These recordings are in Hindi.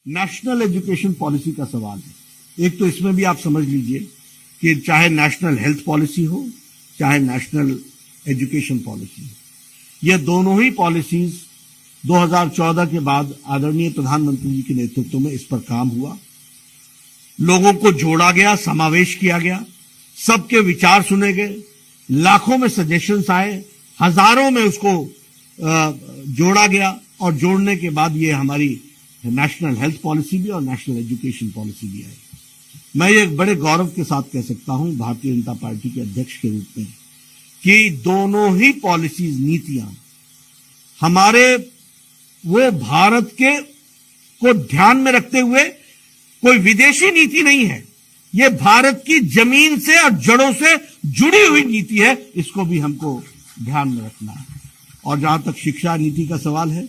नेशनल एजुकेशन पॉलिसी का सवाल है। एक तो इसमें भी आप समझ लीजिए कि चाहे नेशनल हेल्थ पॉलिसी हो, चाहे नेशनल एजुकेशन पॉलिसी हो, ये दोनों ही पॉलिसीज 2014 के बाद आदरणीय प्रधानमंत्री जी के नेतृत्व में इस पर काम हुआ। लोगों को जोड़ा गया, समावेश किया गया, सबके विचार सुने गए, लाखों में सजेशंस आए, हजारों में उसको जोड़ा गया और जोड़ने के बाद ये हमारी नेशनल हेल्थ पॉलिसी भी और नेशनल एजुकेशन पॉलिसी भी आई। मैं ये बड़े गौरव के साथ कह सकता हूं भारतीय जनता पार्टी के अध्यक्ष के रूप में कि दोनों ही पॉलिसीज, नीतियां हमारे वो भारत के को ध्यान में रखते हुए कोई विदेशी नीति नहीं है, ये भारत की जमीन से और जड़ों से जुड़ी हुई नीति है। इसको भी हमको ध्यान में रखना है। और जहां तक शिक्षा नीति का सवाल है,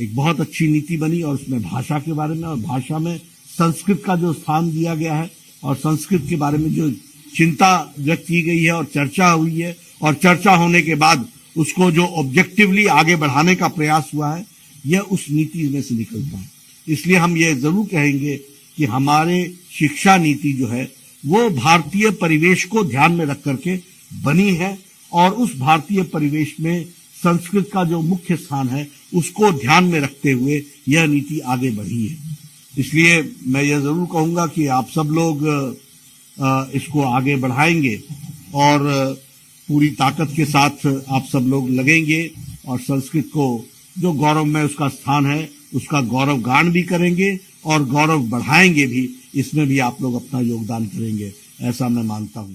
एक बहुत अच्छी नीति बनी और उसमें भाषा के बारे में और भाषा में संस्कृत का जो स्थान दिया गया है और संस्कृत के बारे में जो चिंता व्यक्त की गई है और चर्चा हुई है और चर्चा होने के बाद उसको जो ऑब्जेक्टिवली आगे बढ़ाने का प्रयास हुआ है, यह उस नीति में से निकलता है। इसलिए हम ये जरूर कहेंगे कि हमारे शिक्षा नीति जो है वो भारतीय परिवेश को ध्यान में रख करके बनी है और उस भारतीय परिवेश में संस्कृत का जो मुख्य स्थान है उसको ध्यान में रखते हुए यह नीति आगे बढ़ी है। इसलिए मैं यह जरूर कहूंगा कि आप सब लोग इसको आगे बढ़ाएंगे और पूरी ताकत के साथ आप सब लोग लगेंगे और संस्कृत को जो गौरव में उसका स्थान है उसका गौरव गान भी करेंगे और गौरव बढ़ाएंगे भी। इसमें भी आप लोग अपना योगदान करेंगे, ऐसा मैं मानता हूं।